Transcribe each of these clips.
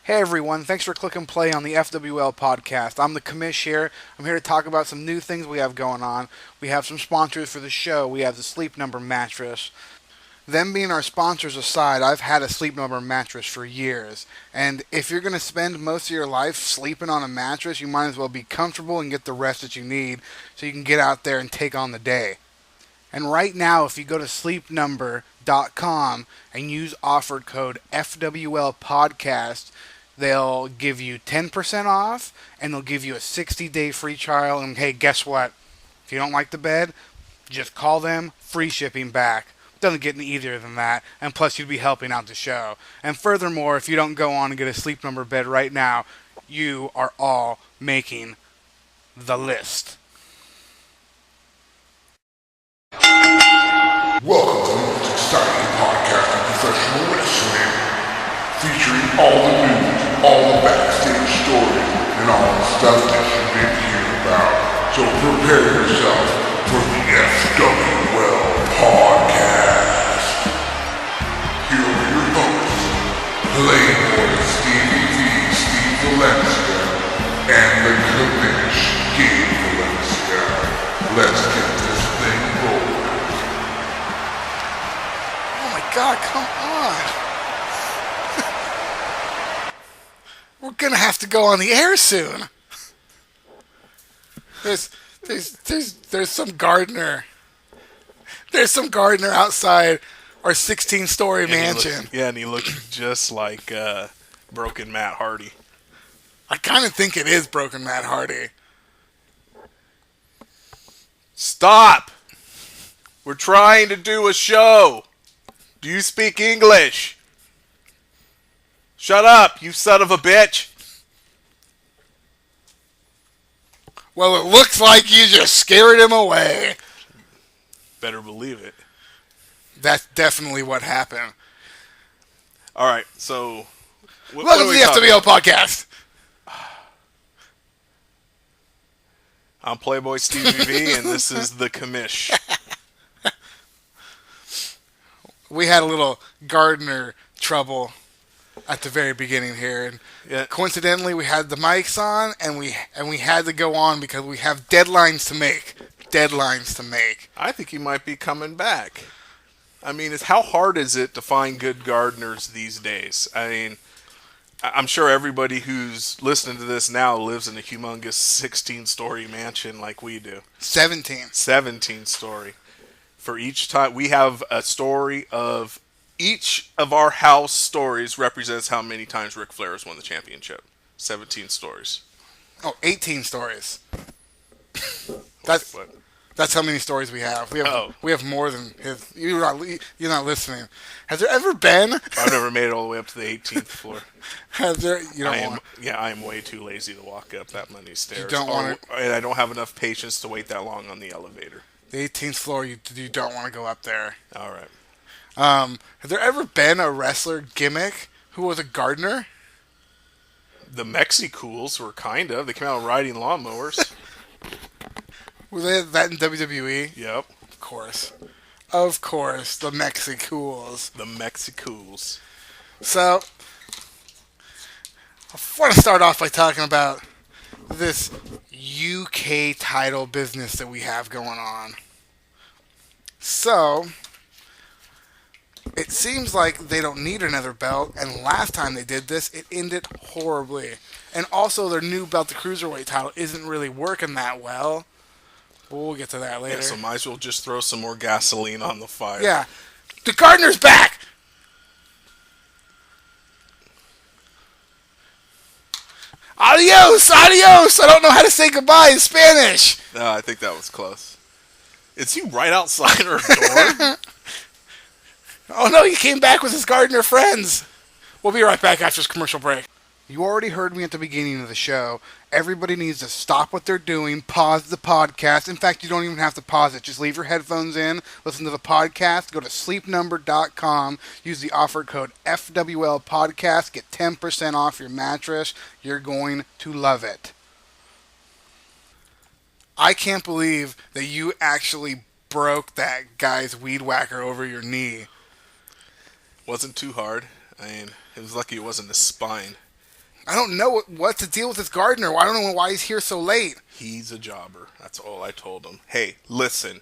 Hey everyone, thanks for clicking play on the FWL podcast. I'm the commish here. I'm here to talk about some new things we have going on. We have some sponsors for the show. We have the Sleep Number mattress. Them being our sponsors aside, I've had a Sleep Number mattress for years. And if you're going to spend most of your life sleeping on a mattress, you might as well be comfortable and get the rest that you need so you can get out there and take on the day. And right now, if you go to sleepnumber.com and use offer code FWL podcast, they'll give you 10% off and they'll give you a 60-day free trial. And hey, guess what? If you don't like the bed, just call them, free shipping back. Doesn't get any easier than that, and plus you'd be helping out the show. And furthermore, if you don't go on and get a Sleep Number bed right now, you are all making the list. Welcome to the most exciting podcast of professional wrestling, featuring all the news, all the backstage stories, and all the stuff that you've been hearing about. So prepare yourself for the FWL podcast. Here are your hosts, Playboy Stevie V, Steve Valencia, and the commish, Gabe Valencia. Let's get this thing rolling. God, come on. We're gonna have to go on the air soon. There's some gardener. There's some gardener outside our 16-story mansion. And he looked just like Broken Matt Hardy. I kind of think it is Broken Matt Hardy. Stop! We're trying to do a show. Do you speak English? Shut up, you son of a bitch. Well, it looks like you just scared him away. Better believe it. That's definitely what happened. All right, so... Welcome to the FWL podcast. I'm Playboy Stevie V, and this is the commish. We had a little gardener trouble at the very beginning here, and coincidentally, we had the mics on, and we had to go on because we have deadlines to make. I think he might be coming back. I mean, how hard is it to find good gardeners these days? I mean, I'm sure everybody who's listening to this now lives in a humongous 16-story mansion like we do. 17-story. For each time, we have a story of each of our house stories represents how many times Ric Flair has won the championship. 17 stories. Oh, 18 stories. That's how many stories we have. We have more than his. You're not listening. Has there ever been? I've never made it all the way up to the 18th floor. Has there? You don't I am way too lazy to walk up that many stairs. You don't want to. And I don't have enough patience to wait that long on the elevator. The 18th floor, you don't want to go up there. All right. Has there ever been a wrestler gimmick who was a gardener? The Mexicools were kind of. They came out riding lawnmowers. Was that in WWE? Yep. Of course, the Mexicools. The Mexicools. So, I want to start off by talking about this UK title business that we have going on. So, it seems like they don't need another belt, and last time they did this, it ended horribly. And also, their new belt, the Cruiserweight title, isn't really working that well. But we'll get to that later. Yeah, so might as well just throw some more gasoline on the fire. Yeah. The gardener's back! Adios! Adios! I don't know how to say goodbye in Spanish! No, I think that was close. Is he right outside our door? Oh no, he came back with his gardener friends. We'll be right back after this commercial break. You already heard me at the beginning of the show. Everybody needs to stop what they're doing, pause the podcast. In fact, you don't even have to pause it. Just leave your headphones in, listen to the podcast, go to sleepnumber.com, use the offer code FWL podcast, get 10% off your mattress. You're going to love it. I can't believe that you actually broke that guy's weed whacker over your knee. Wasn't too hard. I mean, it was lucky it wasn't his spine. I don't know what to deal with this Gardner. I don't know why he's here so late. He's a jobber. That's all I told him. Hey, listen,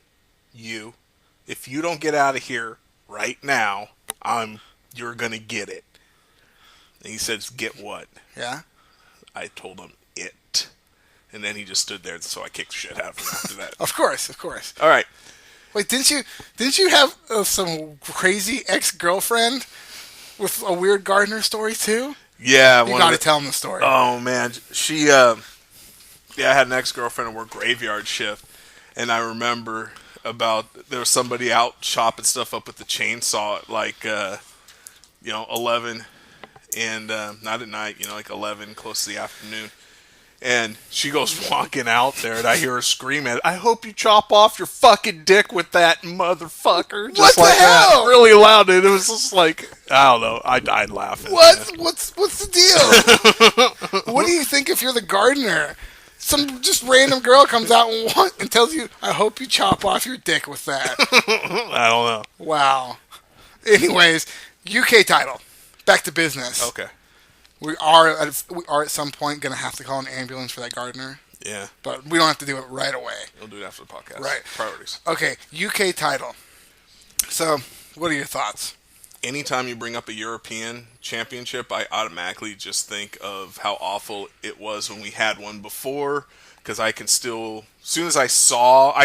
if you don't get out of here right now, you're gonna get it. And he says, "Get what?" Yeah. I told him it, and then he just stood there. So I kicked the shit out of him after that. Of course. All right. Wait, didn't you have some crazy ex-girlfriend with a weird Gardner story too? Yeah, You got to tell him the story. Oh man, I had an ex-girlfriend and worked graveyard shift, and I remember there was somebody out chopping stuff up with the chainsaw at like 11, and not at night, like 11, close to the afternoon. And she goes walking out there, and I hear her scream at it, "I hope you chop off your fucking dick with that motherfucker!" Just What the hell? That, really loud. And it was just like, I don't know. I died laughing. What's the deal? What do you think if you're the Gardner? Some just random girl comes out and tells you, "I hope you chop off your dick with that." I don't know. Wow. Anyways, UK title. Back to business. Okay. We are at some point going to have to call an ambulance for that Gardner. Yeah. But we don't have to do it right away. We'll do it after the podcast. Right. Priorities. Okay, UK title. So, what are your thoughts? Anytime you bring up a European championship, I automatically just think of how awful it was when we had one before. Because I can still, as soon as I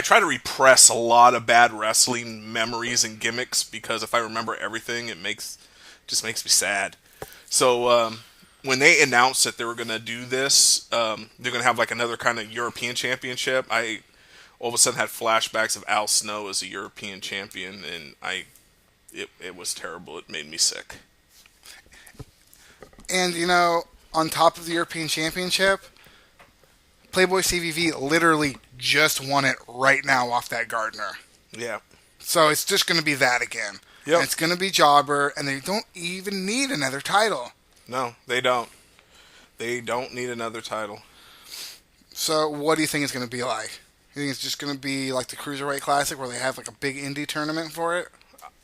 try to repress a lot of bad wrestling memories and gimmicks. Because if I remember everything, it just makes me sad. So, when they announced that they were going to do this, they're going to have like another kind of European championship. I all of a sudden had flashbacks of Al Snow as a European champion, and it was terrible. It made me sick. And, on top of the European Championship, Playboy CVV literally just won it right now off that Gardner. Yeah. So it's just going to be that again. Yep. And it's going to be Jobber, and they don't even need another title. No, they don't. They don't need another title. So what do you think it's going to be like? You think it's just going to be like the Cruiserweight Classic where they have like a big indie tournament for it?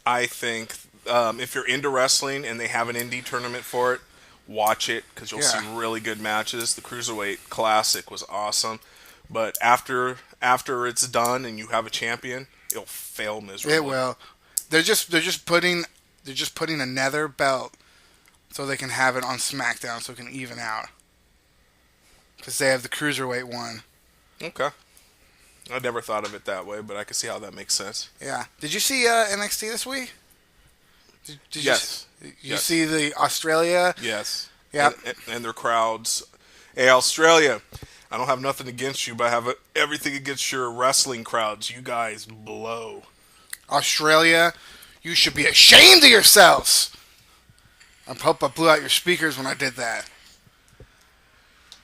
I think if you're into wrestling and they have an indie tournament for it, watch it because you'll see really good matches. The Cruiserweight Classic was awesome, but after it's done and you have a champion, it'll fail miserably. It will. They're just putting another belt so they can have it on SmackDown so it can even out. Because they have the Cruiserweight one. Okay. I never thought of it that way, but I can see how that makes sense. Yeah. Did you see NXT this week? Did yes. You see the Australia? Yes. Yeah. And their crowds. Hey, Australia, I don't have nothing against you, but I have everything against your wrestling crowds. You guys blow. Australia, you should be ashamed of yourselves. I hope I blew out your speakers when I did that.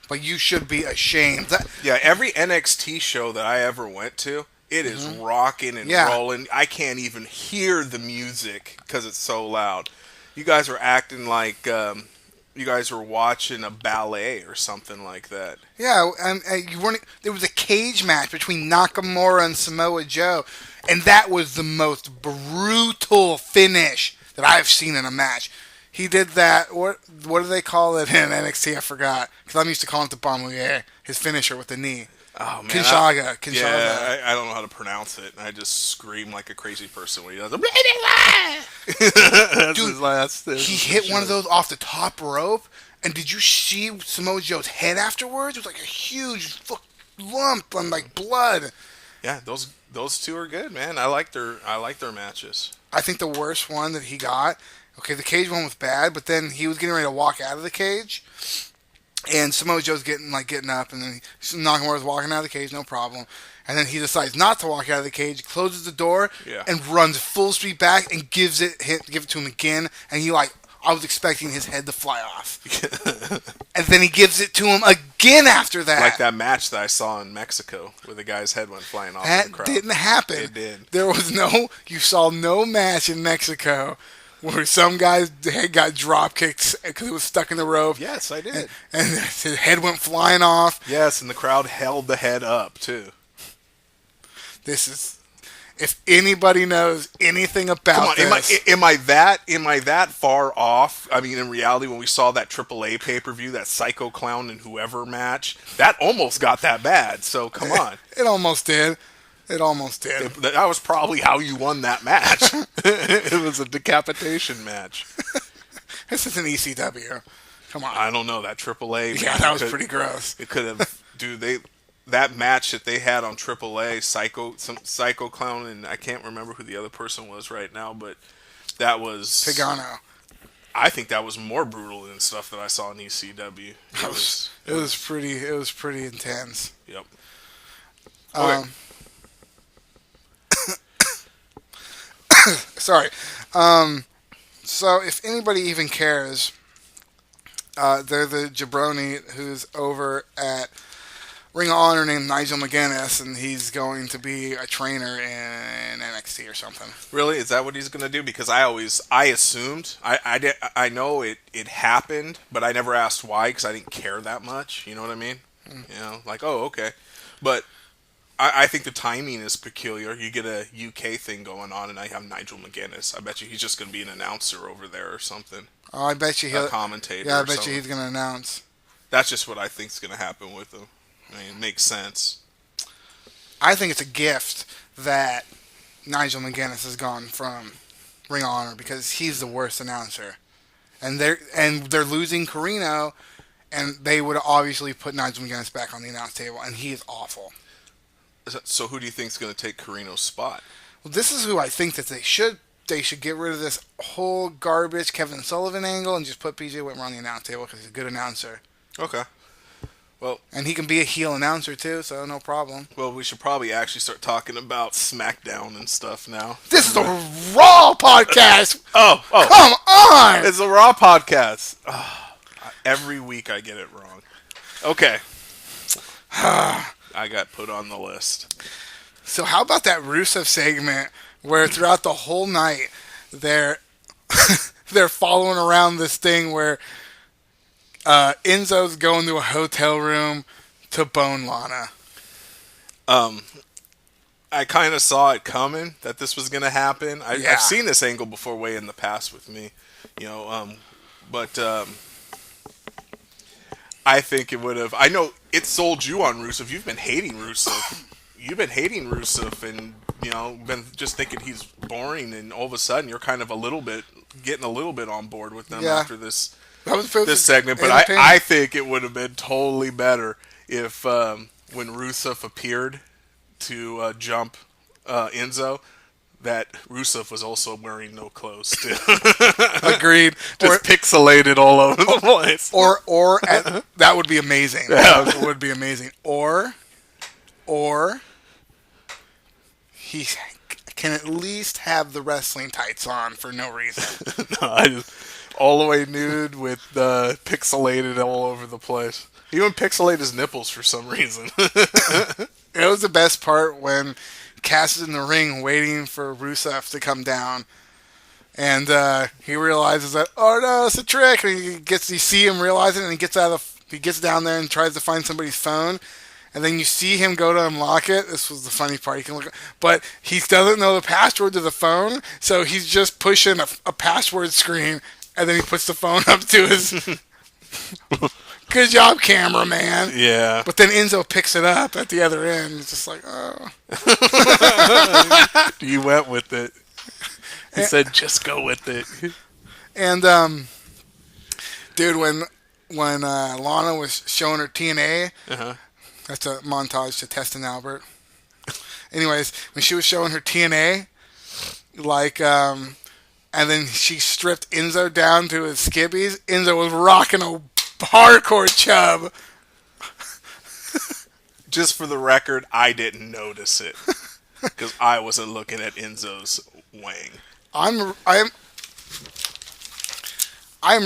But you should be ashamed. Yeah, every NXT show that I ever went to, it is rocking and rolling. I can't even hear the music because it's so loud. You guys were acting like you guys were watching a ballet or something like that. Yeah, and you weren't. There was a cage match between Nakamura and Samoa Joe, and that was the most brutal finish that I've seen in a match. He did that. What do they call it in NXT? I forgot because I'm used to calling it the Bonlier, his finisher with the knee. Oh man, Kinshasa. Yeah, I don't know how to pronounce it. I just scream like a crazy person when he does it. That's Dude, his last. He hit one of those off the top rope, and did you see Samoa Joe's head afterwards? It was like a huge lump on like blood. Yeah, those two are good, man. I like their matches. I think the worst one that he got. Okay, the cage one was bad, but then he was getting ready to walk out of the cage, and Samoa Joe's getting up, and then Nakamura's walking out of the cage, no problem. And then he decides not to walk out of the cage, closes the door, and runs full speed back and give it to him again. And I was expecting his head to fly off. And then he gives it to him again after that. Like that match that I saw in Mexico where the guy's head went flying off in the crowd. That didn't happen. It did. You saw no match in Mexico where some guy's head got drop kicked because it was stuck in the rope. Yes, I did. And his head went flying off. Yes, and the crowd held the head up too. It's If anybody knows anything about Come on, this, am I that far off? I mean, in reality, when we saw that AAA pay per view, that Psycho Clown and whoever match, that almost got that bad. So come on, it almost did. It almost did. that was probably how you won that match. It was a decapitation match. This is an ECW. Come on. I don't know that AAA. Yeah, that was pretty gross. It could have, that match that they had on AAA, Psycho Clown, and I can't remember who the other person was right now, but that was Pagano. I think that was more brutal than stuff that I saw in ECW. It was pretty intense. Yep. Okay. Sorry. So if anybody even cares, they're the jabroni who's over at Ring of Honor named Nigel McGuinness, and he's going to be a trainer in NXT or something. Really? Is that what he's going to do? Because I assumed, I know it happened, but I never asked why because I didn't care that much. You know what I mean? You know, like, oh, okay. But I think the timing is peculiar. You get a UK thing going on, and I have Nigel McGuinness. I bet you he's just going to be an announcer over there or something. Oh, I bet you he'll... A commentator. Yeah, I bet you he's going to announce. That's just what I think's going to happen with him. I mean, it makes sense. I think it's a gift that Nigel McGuinness has gone from Ring of Honor because he's the worst announcer, and they're losing Carino, and they would obviously put Nigel McGuinness back on the announce table, and he is awful. So who do you think's going to take Carino's spot? Well, this is who I think that they should get rid of this whole garbage Kevin Sullivan angle and just put PJ Whitmer on the announce table because he's a good announcer. Okay. Well, and he can be a heel announcer too, so no problem. Well, we should probably actually start talking about SmackDown and stuff now. This is the Raw podcast. Oh, come on! It's a Raw podcast. Oh, every week I get it wrong. Okay. I got put on the list. So how about that Rusev segment where throughout the whole night they're following around this thing where Enzo's going to a hotel room to bone Lana. I kind of saw it coming that this was going to happen. I've seen this angle before way in the past with me, you know, but I think it would have. I know it sold you on Rusev. You've been hating Rusev. And you know, been just thinking he's boring, and all of a sudden you're kind of getting a little bit on board with them after this segment. But I think it would have been totally better if when Rusev appeared to jump Enzo, that Rusev was also wearing no clothes too. Agreed. Just pixelated all over the place. That would be amazing. Yeah. That would be amazing. Or he can at least have the wrestling tights on for no reason. No, all the way nude with pixelated all over the place. He even pixelate his nipples for some reason. It was the best part when Cass is in the ring waiting for Rusev to come down, and he realizes that, oh no, it's a trick. And you see him realize it, and he gets down there and tries to find somebody's phone. And then you see him go to unlock it. This was the funny part. He can look, but he doesn't know the password to the phone, so he's just pushing a password screen, and then he puts the phone up to his. Good job, cameraman. Yeah. But then Enzo picks it up at the other end. It's just like, oh. You went with it. He said, just go with it. And, dude, when Lana was showing her TNA, that's a montage to Testin Albert. Anyways, when she was showing her TNA, and then she stripped Enzo down to his skibbies, Enzo was rocking a hardcore chub. Just for the record, I didn't notice it because I wasn't looking at Enzo's wang. I'm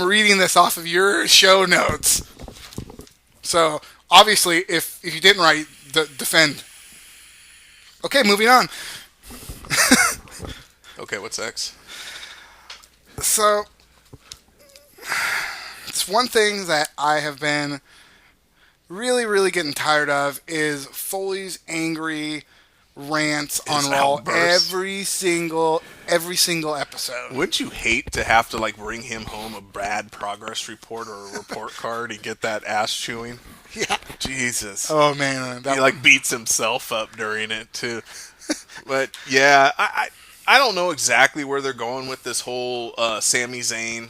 reading this off of your show notes. So obviously, if you didn't write, defend. Okay, moving on. Okay, what's next? So, it's one thing that I have been really, really getting tired of is Foley's angry rants His on Raw outbursts. every single episode. Wouldn't you hate to have to like bring him home a bad progress report or a report card and get that ass chewing? Yeah. Jesus. Oh man, He like beats himself up during it too. But yeah, I don't know exactly where they're going with this whole Sami Zayn,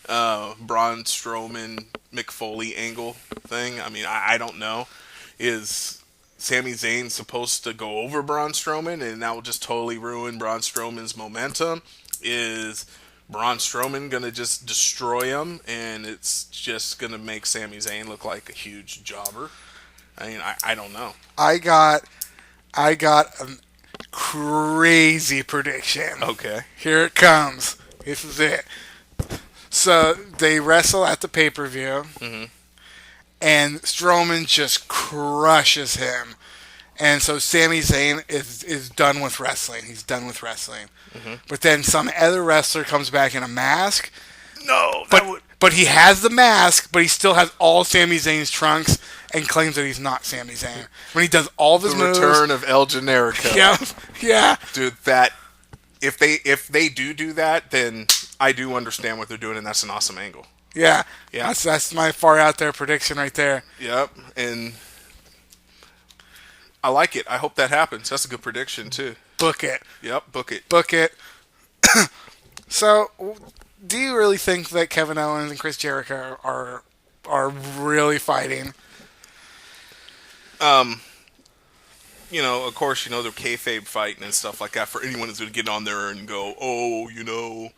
Braun Strowman, Mick Foley angle thing. I mean, I don't know. Is Sami Zayn supposed to go over Braun Strowman and that will just totally ruin Braun Strowman's momentum? Is Braun Strowman gonna just destroy him and it's just gonna make Sami Zayn look like a huge jobber? I mean, I don't know. I got a crazy prediction. Okay. Here it comes. This is it. So they wrestle at the pay-per-view, and Strowman just crushes him. And so Sami Zayn is done with wrestling. He's done with wrestling. But then some other wrestler comes back in a mask. No, But he has the mask, but he still has all Sami Zayn's trunks and claims that he's not Sami Zayn. When he does all of his the moves. return of El Generico. Yeah. Dude, that if they do that, then I do understand what they're doing, and that's an awesome angle. Yeah. Yeah. That's my far out there prediction right there. Yep, and I like it. I hope that happens. That's a good prediction too. Book it. Yep, book it. Book it. So, do you really think that Kevin Owens and Chris Jericho are really fighting? You know, of course, you know, they're kayfabe fighting and stuff like that. For anyone who's going to get on there and go, oh, you know,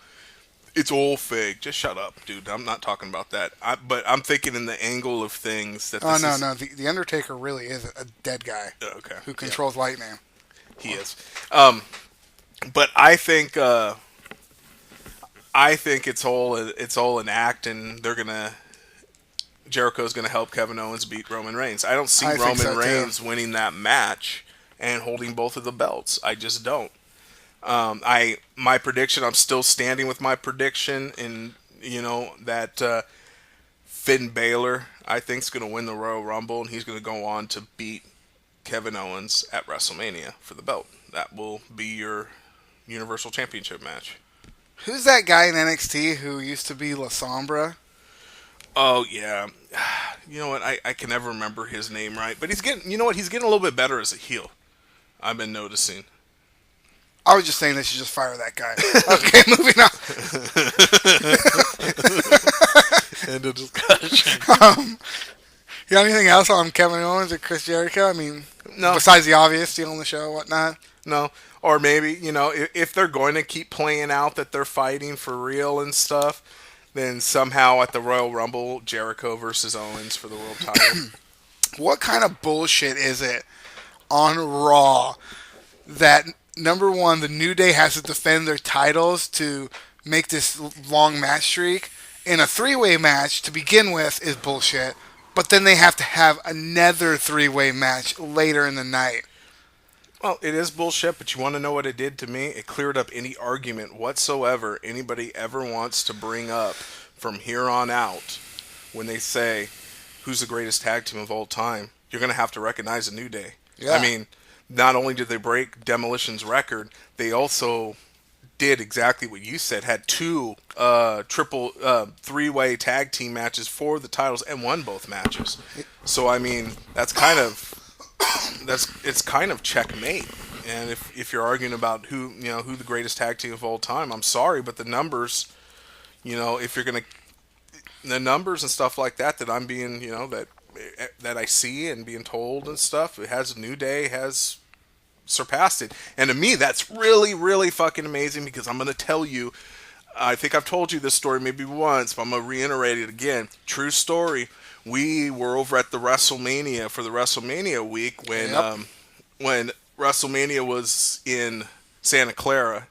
it's all fake. Just shut up, dude. I'm not talking about that. But I'm thinking in the angle of things that. Oh no. The Undertaker really is a dead guy. Okay. Who controls lightning? He is. But I think it's all an act, and Jericho's gonna help Kevin Owens beat Roman Reigns. I don't see I think Roman so, too. Reigns winning that match and holding both of the belts. I just don't. My prediction. I'm still standing with my prediction, and you know that Finn Balor I think is gonna win the Royal Rumble, and he's gonna go on to beat Kevin Owens at WrestleMania for the belt. That will be your Universal Championship match. Who's that guy in NXT who used to be La Sombra? Oh yeah, you know what? I can never remember his name right, but he's getting. You know what? He's getting a little bit better as a heel. I've been noticing. I was just saying they should just fire that guy. Okay, moving on. End of discussion. You got anything else on Kevin Owens or Chris Jericho? I mean, No. besides the obvious, stealing the show, whatnot. No, or maybe you know if they're going to keep playing out that they're fighting for real and stuff, then somehow at the Royal Rumble, Jericho versus Owens for the world title. What kind of bullshit is it on Raw that, number one, the New Day has to defend their titles to make this long match streak, and a three-way match to begin with is bullshit, but then they have to have another three-way match later in the night. Well, it is bullshit, but you want to know what it did to me? It cleared up any argument whatsoever anybody ever wants to bring up from here on out when they say, who's the greatest tag team of all time? You're going to have to recognize a New Day. Yeah. I mean, not only did they break Demolition's record, they also did exactly what you said, had two three-way tag team matches for the titles and won both matches. So, I mean, it's kind of checkmate. And if you're arguing about who the greatest tag team of all time, I'm sorry, but the numbers, if you're going to, the numbers and stuff like that I'm being, that I see and being told and stuff, it has New Day has surpassed it. And to me, that's really, really fucking amazing, because I'm going to tell you, I think I've told you this story maybe once, but I'm going to reiterate it again. True story. We were over at the WrestleMania for the WrestleMania week when WrestleMania was in Santa Clara,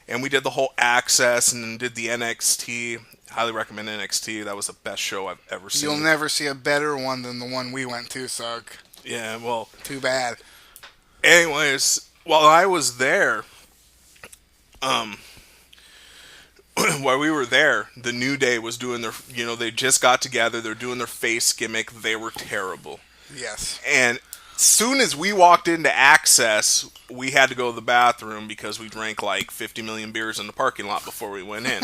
and we did the whole Access and did the NXT. Highly recommend NXT. That was the best show I've ever seen. You'll never see a better one than the one we went to, so Yeah, well, too bad. anyways, while I was there, while we were there, the New Day was doing their, they just got together. They're doing their face gimmick. They were terrible. Yes. And soon as we walked into Access, we had to go to the bathroom because we drank like 50 million beers in the parking lot before we went in.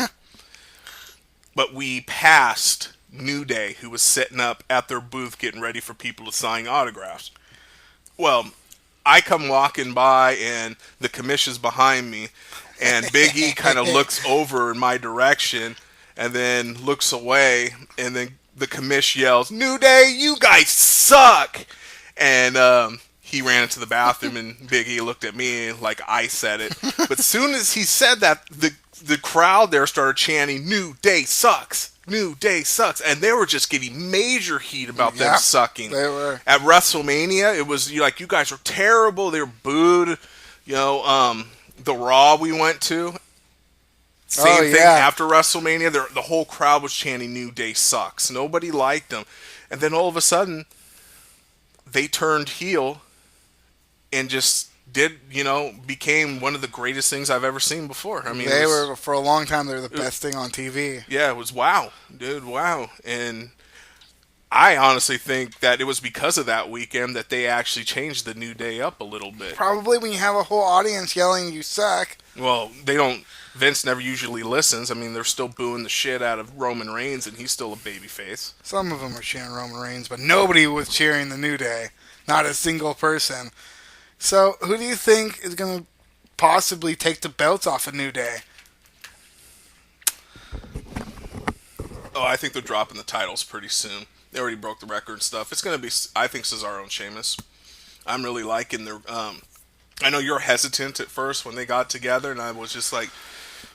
But we passed New Day, who was sitting up at their booth getting ready for people to sign autographs. Well, I come walking by, and the commission's behind me, and Big E kind of looks over in my direction, and then looks away, and then the commish yells, "New Day, you guys suck!" And he ran into the bathroom, and Big E looked at me like I said it. But as soon as he said that, the crowd there started chanting, "New Day sucks! New Day sucks!" And they were just getting major heat about them sucking. They were. At WrestleMania, it was like, you guys were terrible. They were booed. The Raw we went to, same thing after WrestleMania. The whole crowd was chanting, "New Day sucks." Nobody liked them. And then all of a sudden, they turned heel and just became one of the greatest things I've ever seen before. I mean, they were, for a long time, they were the best thing on TV. Yeah, it was wow, dude, wow. And I honestly think that it was because of that weekend that they actually changed the New Day up a little bit. Probably when you have a whole audience yelling, "You suck." Well, they don't. Vince never usually listens. I mean, they're still booing the shit out of Roman Reigns, and he's still a babyface. Some of them were cheering Roman Reigns, but nobody was cheering the New Day. Not a single person. So, who do you think is going to possibly take the belts off of New Day? Oh, I think they're dropping the titles pretty soon. They already broke the record and stuff. It's going to be, I think, Cesaro and Sheamus. I'm really liking their... I know you're hesitant at first when they got together, and I was just like,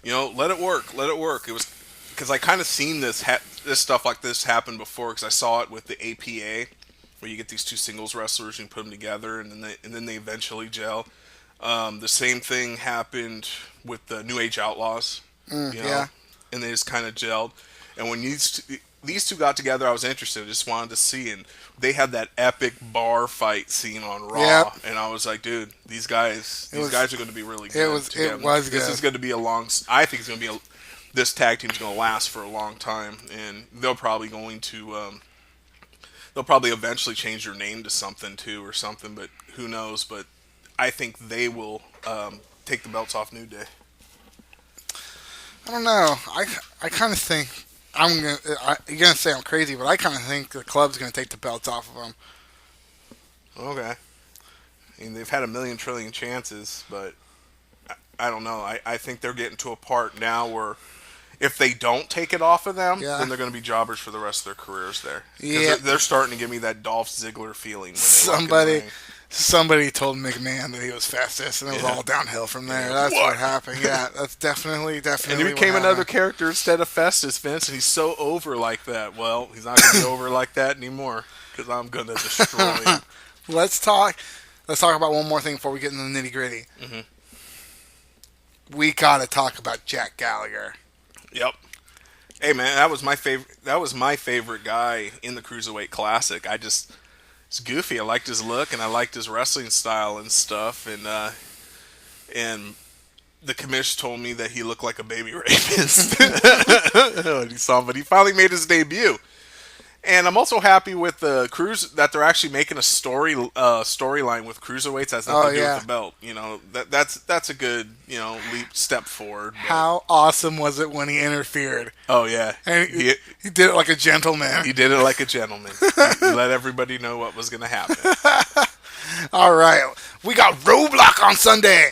let it work, let it work. It was because I kind of seen this stuff like this happen before, because I saw it with the APA, where you get these two singles wrestlers and you put them together, and then they eventually gel. The same thing happened with the New Age Outlaws, yeah, and they just kind of gelled. And when these two got together, I was interested. I just wanted to see, and they had that epic bar fight scene on Raw, and I was like, dude, these guys are going to be really good. It was good. This is going to be I think it's going to be this tag team's going to last for a long time, and they'll probably eventually change their name to something too or something, but who knows? But I think they will take the belts off New Day. I don't know. I kind of think you're gonna say I'm crazy, but I kind of think the club's gonna take the belts off of them. Okay. I mean, they've had a million trillion chances, but I don't know. I think they're getting to a part now where if they don't take it off of them, then they're going to be jobbers for the rest of their careers there. Yeah. They're starting to give me that Dolph Ziggler feeling. When somebody told McMahon that he was fastest, and it was all downhill from there. That's what happened. Yeah, that's definitely. And he became another character instead of Festus, Vince, and he's so over like that. Well, he's not going to be over like that anymore, because I'm going to destroy him. Let's talk about one more thing before we get into the nitty gritty. Mm-hmm. We got to talk about Jack Gallagher. Yep. Hey man, that was my favorite guy in the Cruiserweight Classic. It's goofy. I liked his look and I liked his wrestling style and stuff. And the commish told me that he looked like a baby rapist when he saw him, but he finally made his debut. And I'm also happy with the that they're actually making a storyline with cruiserweights has nothing to do with the belt. That's a good step forward. How awesome was it when he interfered? Oh yeah, and he did it like a gentleman. He did it like a gentleman. He let everybody know what was going to happen. All right, we got Roadblock on Sunday.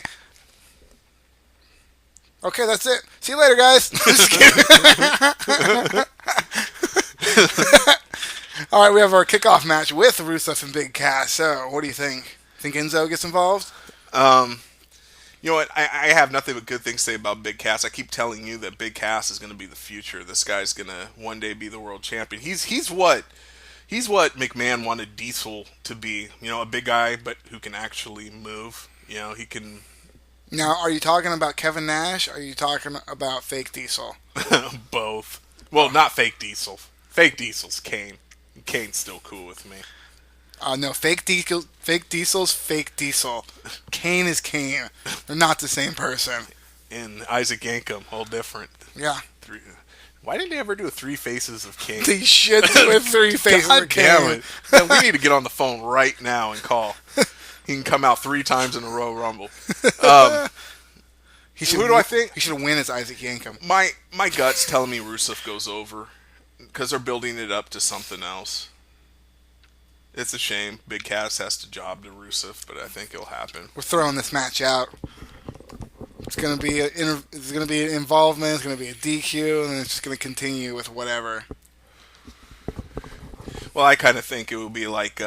Okay, that's it. See you later, guys. Just kidding. All right, we have our kickoff match with Rusev and Big Cass. So, what do you think? Think Enzo gets involved? You know what? I have nothing but good things to say about Big Cass. I keep telling you that Big Cass is going to be the future. This guy's going to one day be the world champion. He's what McMahon wanted Diesel to be. A big guy, but who can actually move. He can. Now, are you talking about Kevin Nash? Or are you talking about fake Diesel? Both. Well, not fake Diesel. Fake Diesel's Kane. Kane's still cool with me. No, fake Diesel's fake Diesel. Kane is Kane. They're not the same person. And Isaac Yankem, all different. Yeah. Why didn't they ever do a Three Faces of King? They should do a 3 faces God of damn King. it. Man, we need to get on the phone right now and call. He can come out 3 times in a row Rumble. Who do I think? He should win as Isaac Yankem. My gut's telling me Rusev goes over because they're building it up to something else. It's a shame. Big Cass has to job to Rusev, but I think it'll happen. We're throwing this match out. It's gonna be an involvement. It's gonna be a DQ, and then it's just gonna continue with whatever. Well, I kind of think it will be like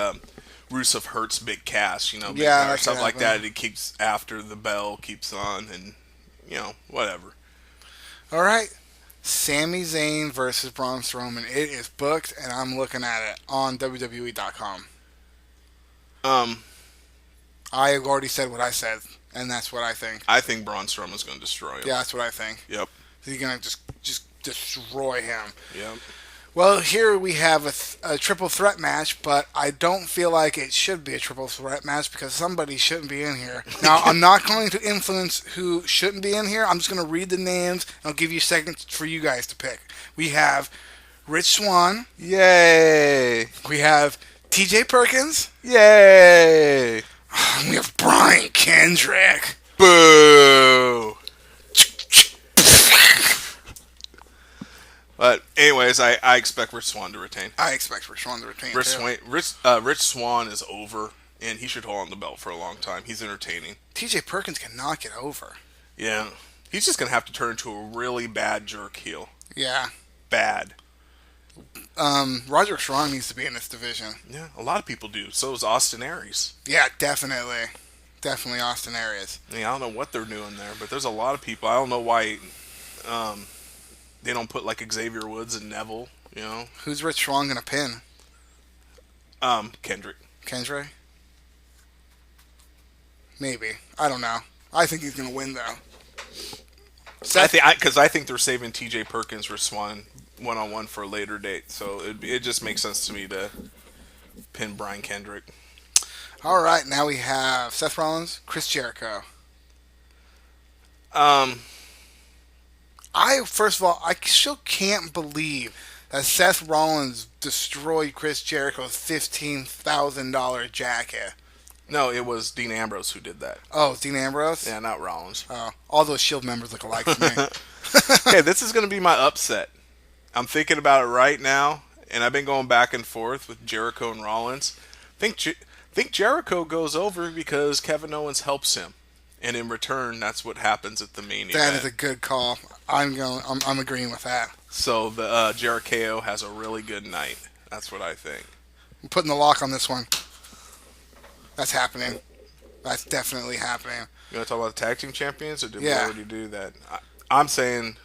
Rusev hurts Big Cass, Yeah, or something like happen. that. It keeps after the bell keeps on, and whatever. All right, Sami Zayn versus Braun Strowman. It is booked, and I'm looking at it on WWE.com. I already said what I said, and that's what I think. I think Braun Strowman's going to destroy him. Yeah, that's what I think. Yep. He's gonna just destroy him. Yep. Well, here we have a triple threat match, but I don't feel like it should be a triple threat match because somebody shouldn't be in here. Now, I'm not going to influence who shouldn't be in here. I'm just going to read the names, and I'll give you seconds for you guys to pick. We have Rich Swann. Yay! We have TJ Perkins. Yay! We have Brian Kendrick. Boo! But anyways, I expect Rich Swann to retain. I expect Rich Swann to retain. Rich Swann is over, and he should hold on the belt for a long time. He's entertaining. TJ Perkins cannot get over. Yeah. He's just going to have to turn into a really bad jerk heel. Yeah. Bad. Roderick Strong needs to be in this division. Yeah, a lot of people do. So is Austin Aries. Yeah, definitely. Definitely Austin Aries. I mean, I don't know what they're doing there, but there's a lot of people. I don't know why they don't put like Xavier Woods and Neville, Who's Rich Swann going to pin? Kendrick. Kendrick? Maybe. I don't know. I think he's going to win, though. I think they're saving T.J. Perkins for Swan one-on-one for a later date, so it just makes sense to me to pin Brian Kendrick. All right, now we have Seth Rollins, Chris Jericho. First of all, I still can't believe that Seth Rollins destroyed Chris Jericho's $15,000 jacket. No, it was Dean Ambrose who did that. Oh, it's Dean Ambrose? Yeah, not Rollins. Oh, all those Shield members look alike to me. Hey, this is going to be my upset. I'm thinking about it right now, and I've been going back and forth with Jericho and Rollins. Think Jericho goes over because Kevin Owens helps him, and in return, that's what happens at the main event. That is a good call. I'm agreeing with that. So the Jericho has a really good night. That's what I think. I'm putting the lock on this one. That's happening. That's definitely happening. You want to talk about the tag team champions, or did we Yeah. already do that? I'm saying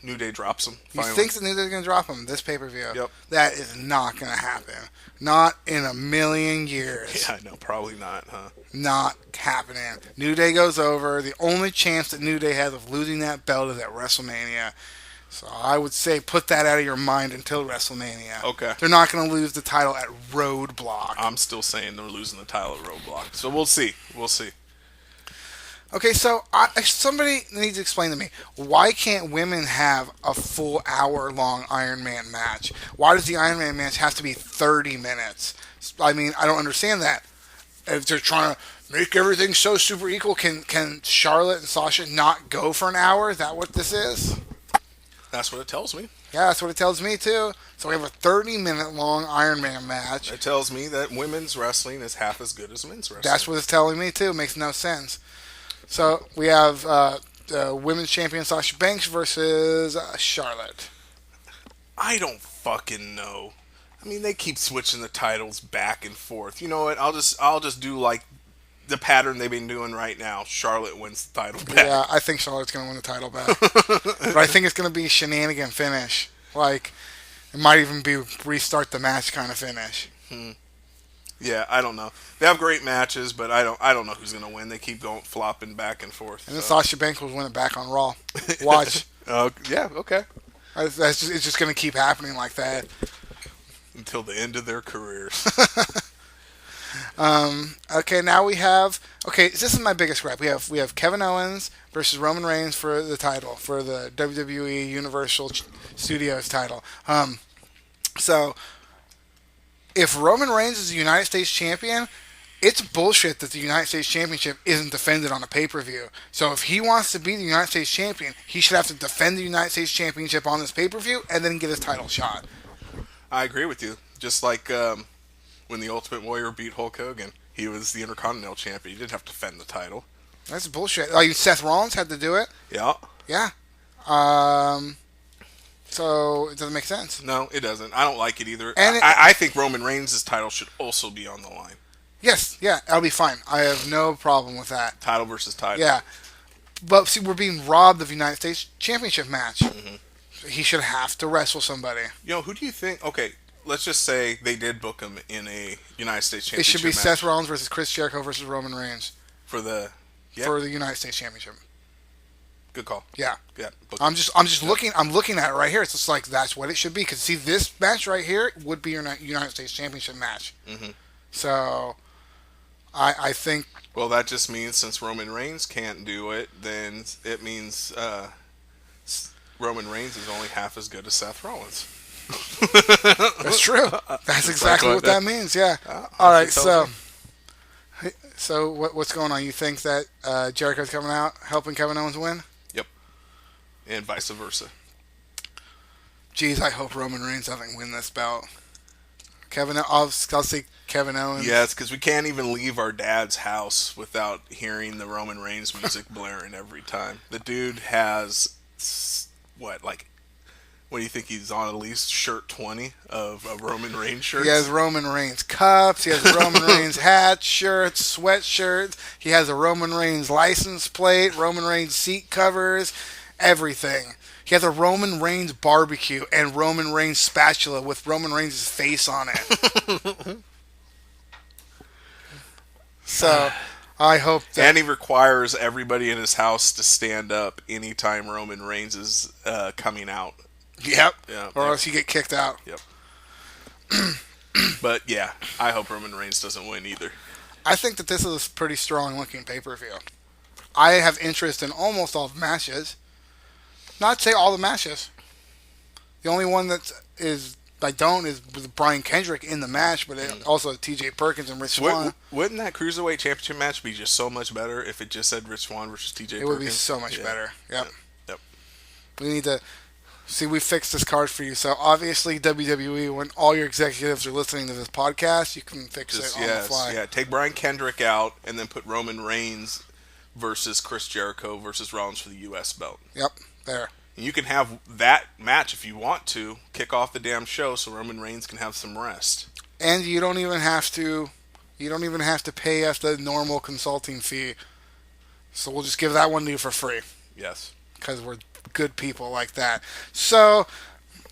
New Day drops them. You think the New Day's going to drop him this pay-per-view? Yep. That is not going to happen. Not in a million years. Yeah, no, probably not, huh? Not happening. New Day goes over. The only chance that New Day has of losing that belt is at WrestleMania. So I would say put that out of your mind until WrestleMania. Okay. They're not going to lose the title at Roadblock. I'm still saying they're losing the title at Roadblock. So we'll see. We'll see. Okay, so somebody needs to explain to me, why can't women have a full hour-long Iron Man match? Why does the Iron Man match have to be 30 minutes? I mean, I don't understand that. If they're trying to make everything so super equal, can Charlotte and Sasha not go for an hour? Is that what this is? That's what it tells me. Yeah, that's what it tells me, too. So we have a 30-minute long Iron Man match. It tells me that women's wrestling is half as good as men's wrestling. That's what it's telling me, too. It makes no sense. So we have women's champion Sasha Banks versus Charlotte. I don't fucking know. I mean, they keep switching the titles back and forth. You know what? I'll just do like the pattern they've been doing right now. Charlotte wins the title back. Yeah, I think Charlotte's going to win the title back. But I think it's going to be shenanigan finish. Like, it might even be restart the match kind of finish. Yeah, I don't know. They have great matches, but I don't know who's going to win. They keep going flopping back and forth. And then Sasha Banks will win it back on Raw. Watch. Yeah, okay. It's just going to keep happening like that. Until the end of their careers. Okay, now we have Okay, this is my biggest gripe. We have Kevin Owens versus Roman Reigns for the title for the WWE Universal Studios title. So if Roman Reigns is the United States champion, it's bullshit that the United States Championship isn't defended on a pay per view. So if he wants to be the United States champion, he should have to defend the United States Championship on this pay per view and then get his title shot. I agree with you. Just like when the Ultimate Warrior beat Hulk Hogan, he was the Intercontinental Champion. He didn't have to defend the title. That's bullshit. Like Seth Rollins had to do it. Yeah. Yeah. So it doesn't make sense. No, it doesn't. I don't like it either. And I think Roman Reigns' title should also be on the line. Yes, yeah, that'll be fine. I have no problem with that. Title versus title. Yeah. But see, we're being robbed of the United States Championship match. Mm-hmm. He should have to wrestle somebody. Who do you think? Okay, let's just say they did book him in a United States It Championship should be match. Seth Rollins versus Chris Jericho versus Roman Reigns For the United States Championship. Good call. Yeah. Yeah. I'm just looking. I'm looking at it right here. It's just like that's what it should be. Because see, this match right here would be your United States Championship match. Mm-hmm. So, I think. Well, that just means since Roman Reigns can't do it, then it means Roman Reigns is only half as good as Seth Rollins. That's true. That's exactly like what that means. Yeah. All right. So what's going on? You think that Jericho's coming out helping Kevin Owens win? Yep. And vice versa. Jeez, I hope Roman Reigns doesn't win this belt. I'll say Kevin Owens. Yes, because we can't even leave our dad's house without hearing the Roman Reigns music blaring every time. The dude has what do you think he's on? At least shirt 20 of Roman Reigns shirts. He has Roman Reigns cups. He has Roman Reigns hats, shirts, sweatshirts. He has a Roman Reigns license plate, Roman Reigns seat covers, everything. He has a Roman Reigns barbecue and Roman Reigns spatula with Roman Reigns' face on it. So, I hope that... And he requires everybody in his house to stand up anytime Roman Reigns is coming out. Yep. Yeah. Or else you get kicked out. Yep. But yeah, I hope Roman Reigns doesn't win either. I think that this is a pretty strong looking pay-per-view. I have interest in almost all the matches. Not say all the matches. The only one that I don't is with Brian Kendrick in the match, but also T.J. Perkins and Rich Swann. Wouldn't that Cruiserweight Championship match be just so much better if it just said Rich Swann versus T.J. Perkins? It would be so much better. Yep. Yep. We need to... See, we fixed this card for you. So, obviously, WWE, when all your executives are listening to this podcast, you can fix it on the fly. Yeah, take Brian Kendrick out and then put Roman Reigns versus Chris Jericho versus Rollins for the U.S. belt. Yep, there. And you can have that match if you want to. Kick off the damn show so Roman Reigns can have some rest. And you don't even have to pay us the normal consulting fee. So, we'll just give that one to you for free. Yes. Because we're good people like that. So,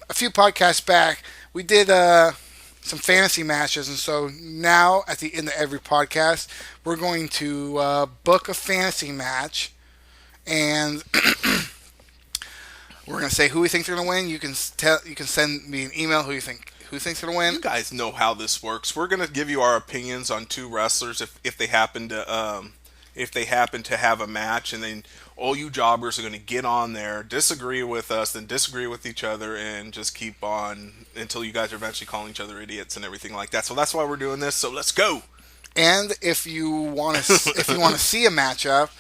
a few podcasts back, we did some fantasy matches, and so now at the end of every podcast, we're going to book a fantasy match, and we're going to say who we think they're going to win. You can send me an email who thinks they're going to win. You guys know how this works. We're going to give you our opinions on two wrestlers if they happen to have a match, and then all you jobbers are going to get on there, disagree with us, then disagree with each other, and just keep on until you guys are eventually calling each other idiots and everything like that. So that's why we're doing this. So let's go. And if you want to see a matchup,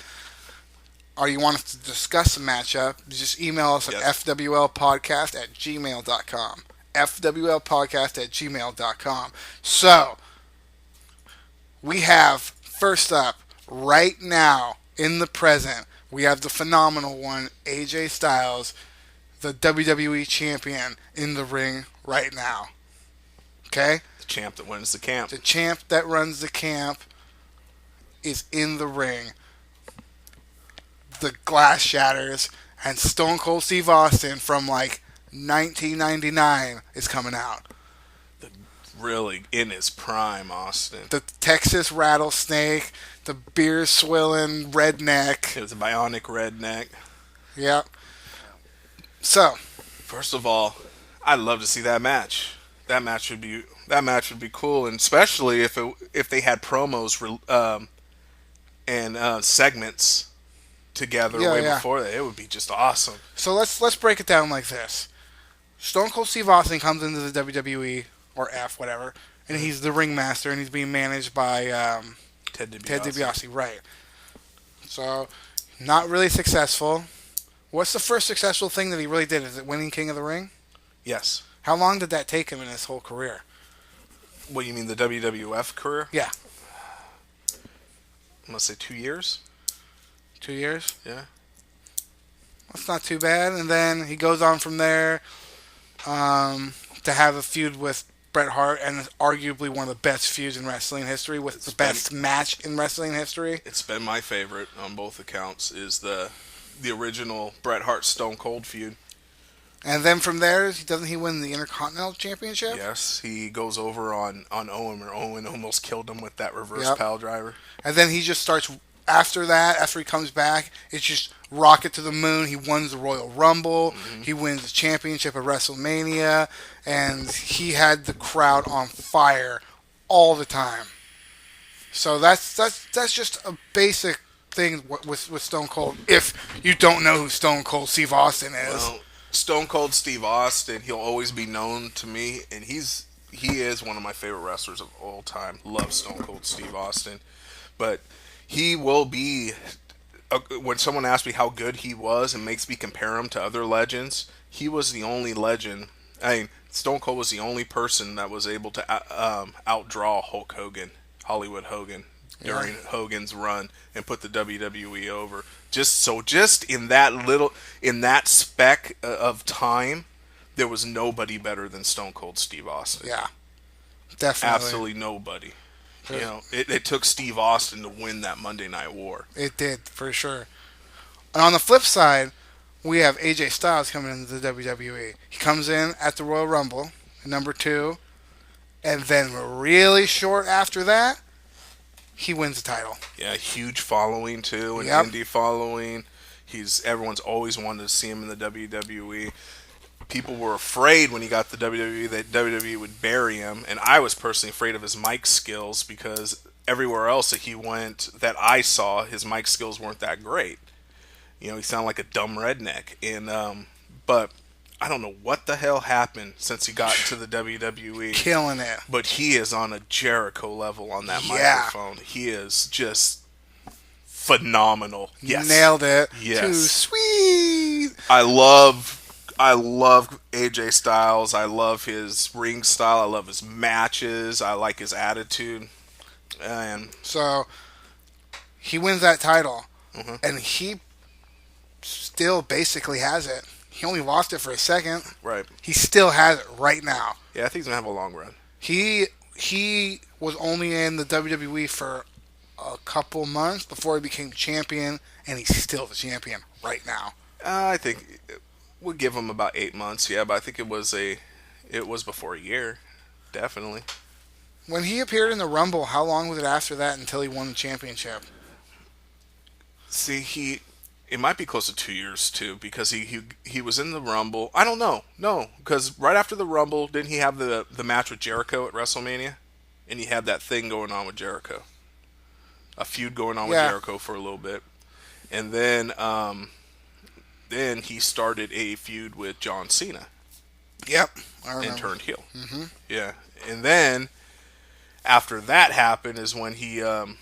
or you want us to discuss a matchup, just email us at fwlpodcast@gmail.com. fwlpodcast@gmail.com. So, we have, first up, right now, in the present, we have the phenomenal one, AJ Styles, the WWE champion, in the ring right now. Okay? The champ that wins the camp. The champ that runs the camp is in the ring. The glass shatters, and Stone Cold Steve Austin from 1999 is coming out. Really in his prime, Austin. The Texas rattlesnake, the beer swilling redneck. It was a bionic redneck. Yep. So, first of all, I'd love to see that match. That match would be cool, and especially if they had promos and segments together Yeah, way yeah. before that, it would be just awesome. So let's break it down like this. Stone Cold Steve Austin comes into the WWE or F whatever, and he's the ringmaster, and he's being managed by Ted DiBiase. Ted DiBiase, right? So not really successful. What's the first successful thing that he really did? Is it winning King of the Ring? Yes. How long did that take him in his whole career? What, you mean the WWF career? Yeah, I'm gonna say 2 years. 2 years. Yeah. That's not too bad. And then he goes on from there to have a feud with Bret Hart, and arguably one of the best feuds in wrestling history, with the best match in wrestling history. It's been my favorite on both accounts. Is the original Bret Hart Stone Cold feud. And then from there, doesn't he win the Intercontinental Championship? Yes, he goes over on Owen, where Owen almost killed him with that reverse Yep. pile driver. And then he just starts, after that, after he comes back, it's just rocket to the moon. He wins the Royal Rumble. Mm-hmm. He wins the championship at WrestleMania. And he had the crowd on fire all the time. So that's just a basic thing with Stone Cold. If you don't know who Stone Cold Steve Austin is. Well, Stone Cold Steve Austin, he'll always be known to me, and he is one of my favorite wrestlers of all time. Love Stone Cold Steve Austin, but he will be. When someone asks me how good he was and makes me compare him to other legends, he was the only legend. I mean, Stone Cold was the only person that was able to outdraw Hulk Hogan, Hollywood Hogan, during Hogan's run and put the WWE over. Just in that speck of time, there was nobody better than Stone Cold Steve Austin. Yeah, definitely. Absolutely nobody. You know, it took Steve Austin to win that Monday Night War. It did, for sure. And on the flip side, we have AJ Styles coming into the WWE. He comes in at the Royal Rumble, number 2, and then really short after that, he wins the title. Yeah, huge following too, an Yep. indie following. Everyone's always wanted to see him in the WWE. People were afraid when he got the WWE that WWE would bury him, and I was personally afraid of his mic skills because everywhere else that he went that I saw, his mic skills weren't that great. You know, he sounded like a dumb redneck, and but I don't know what the hell happened since he got to the WWE. Killing it. But he is on a Jericho level on that Yeah. microphone. He is just phenomenal. Yes. Nailed it. Yes. Too sweet. I love AJ Styles. I love his ring style. I love his matches. I like his attitude. And So, he wins that title, Mhm. and he still basically has it. He only lost it for a second. right. He still has it right now. Yeah, I think he's gonna have a long run. He was only in the WWE for a couple months before he became champion, and he's still the champion right now. I think we'll give him about 8 months. Yeah, but I think it was before a year. Definitely. When he appeared in the Rumble, how long was it after that until he won the championship? See, it might be close to 2 years too, because he was in the Rumble. I don't know, no, because right after the Rumble, didn't he have the match with Jericho at WrestleMania, and he had that thing going on with Jericho, a feud going on with Yeah. Jericho for a little bit, and then he started a feud with John Cena Yep, I and remember. turned heel. Mm-hmm. Yeah, and then after that happened is when he won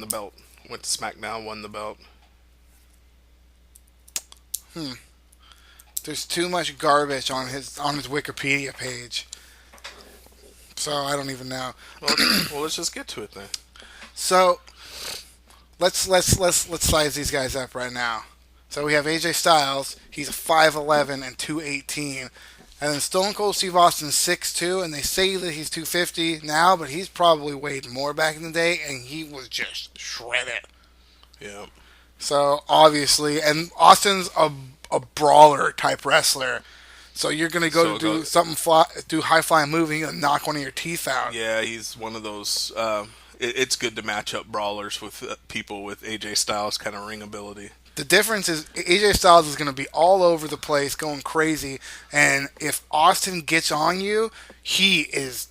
the belt, went to SmackDown, won the belt. There's too much garbage on his Wikipedia page, so I don't even know. Well, let's just get to it then. So let's size these guys up right now. So we have AJ Styles. He's a 5'11" and 218. And then Stone Cold Steve Austin's 6'2", and they say that he's 250 now, but he's probably weighed more back in the day, and he was just shredded. Yeah. So obviously, and Austin's a brawler type wrestler. So you're gonna go So to do go- something, do high flying move, and you're gonna knock one of your teeth out. Yeah, he's one of those. It's good to match up brawlers with people with AJ Styles kind of ring ability. The difference is AJ Styles is gonna be all over the place, going crazy, and if Austin gets on you, he's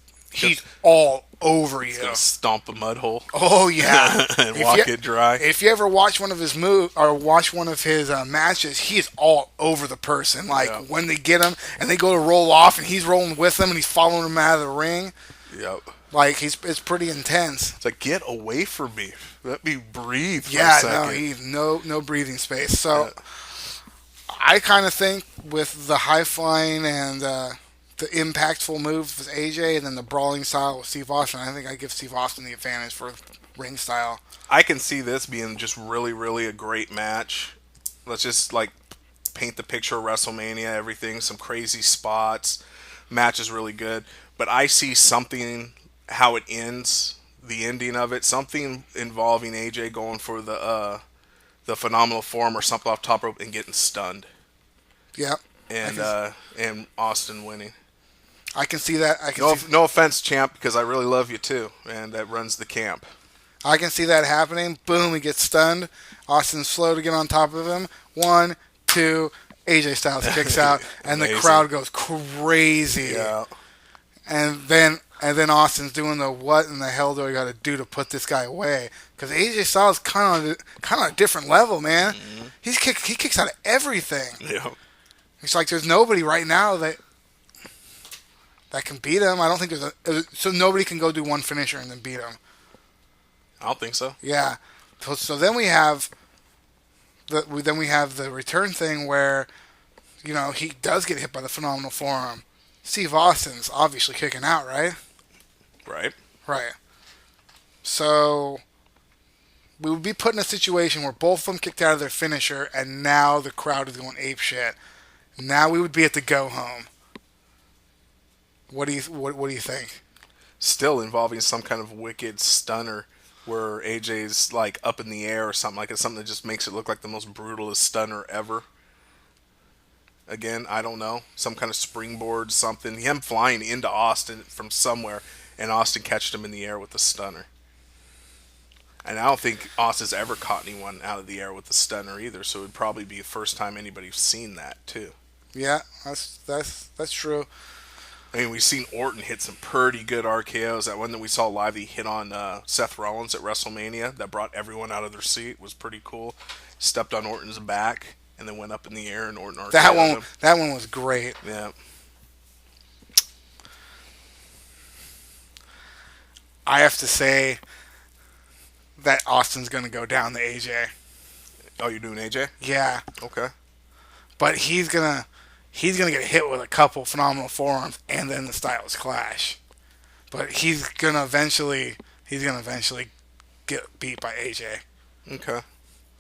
all over you. He's gonna stomp a mud hole. Oh yeah, and walk it dry. If you ever watch one of his watch one of his matches, he is all over the person. Like when they get him and they go to roll off, and he's rolling with them, and he's following them out of the ring. Yep. Like it's pretty intense. It's like, get away from me. Let me breathe. For Yeah, a second. no, he's no breathing space. So I kind of think with the high flying and the impactful moves with AJ, and then the brawling style with Steve Austin, I think I give Steve Austin the advantage for ring style. I can see this being just really, really a great match. Let's just like paint the picture of WrestleMania, everything, some crazy spots. Match is really good, but I see something how it ends, the ending of it, something involving AJ going for the phenomenal form or something off top rope and getting stunned. Yeah. And Austin winning. I can see that. No offense, champ, because I really love you too, and that runs the camp. I can see that happening. Boom, he gets stunned. Austin's slow to get on top of him. 1, 2, AJ Styles kicks out, and the crowd goes crazy. Yeah. And then Austin's doing the what in the hell do I got to do to put this guy away? Because AJ Styles kind of on a different level, man. Mm-hmm. He kicks out of everything. Yeah. It's like there's nobody right now that can beat him. I don't think so nobody can go do one finisher and then beat him. I don't think so. Yeah. So then we have the return thing where, he does get hit by the phenomenal forearm. Steve Austin's obviously kicking out, right? Right. Right. So we would be put in a situation where both of them kicked out of their finisher, and now the crowd is going apeshit. Now we would be at the go home. What do you think? Still involving some kind of wicked stunner where AJ's like up in the air or something like it's something that just makes it look like the most brutalest stunner ever. Again, I don't know. Some kind of springboard, something. Him flying into Austin from somewhere, and Austin catched him in the air with the stunner. And I don't think Austin's ever caught anyone out of the air with the stunner either, so it would probably be the first time anybody's seen that too. Yeah, that's true. I mean, we've seen Orton hit some pretty good RKOs. That one that we saw live, he hit on Seth Rollins at WrestleMania. That brought everyone out of their seat. Was pretty cool. Stepped on Orton's back and then went up in the air, and Orton RKO'd him. That one was great. Yeah. I have to say that Austin's going to go down to AJ. Oh, you're doing AJ? Yeah. Okay. But he's gonna get hit with a couple phenomenal forearms, and then the styles clash. But he's gonna eventually get beat by AJ. Okay.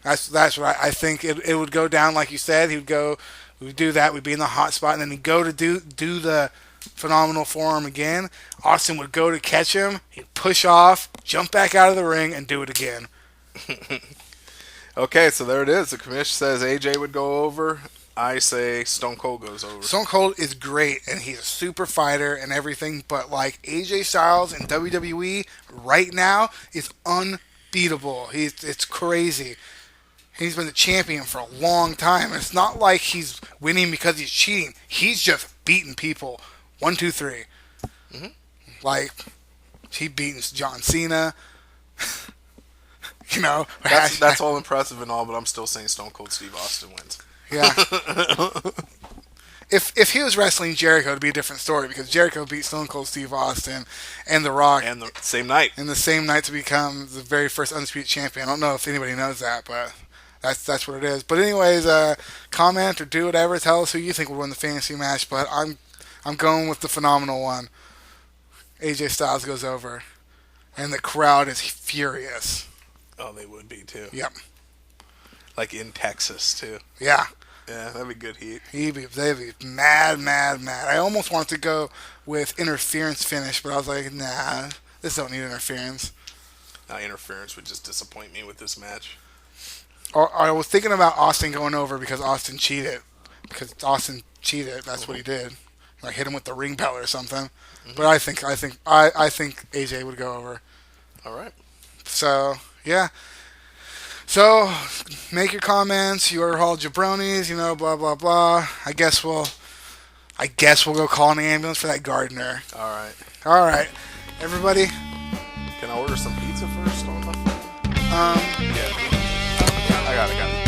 That's what I think. It would go down like you said. We would do that. We'd be in the hot spot, and then he'd go to do the phenomenal forearm again. Austin would go to catch him. He'd push off, jump back out of the ring, and do it again. Okay, so there it is. The commission says AJ would go over. I say Stone Cold goes over. Stone Cold is great, and he's a super fighter and everything, but like AJ Styles in WWE right now is unbeatable. It's crazy. He's been the champion for a long time. It's not like he's winning because he's cheating. He's just beating people. 1, 2, 3. Mm-hmm. Like, he beating John Cena. That's all impressive and all, but I'm still saying Stone Cold Steve Austin wins. Yeah. If he was wrestling Jericho, it'd be a different story because Jericho beat Stone Cold Steve Austin and The Rock and the same night. In the same night to become the very first undisputed champion. I don't know if anybody knows that, but that's what it is. But anyways, comment or do whatever. Tell us who you think will win the fantasy match. But I'm going with the phenomenal one. AJ Styles goes over, and the crowd is furious. Oh, they would be too. Yep. Like in Texas too. Yeah. Yeah, that'd be good heat. They'd be mad. I almost wanted to go with interference finish, but I was like, nah, this don't need interference. Interference would just disappoint me with this match. Or I was thinking about Austin going over because Austin cheated. That's what he did. Like hit him with the ring bell or something. Mm-hmm. But I think AJ would go over. All right. So yeah. So, make your comments. You are all jabronis, blah blah blah. I guess we'll go call an ambulance for that gardener. All right. All right, everybody. Can I order some pizza first on the phone? Um, Yeah. I got it.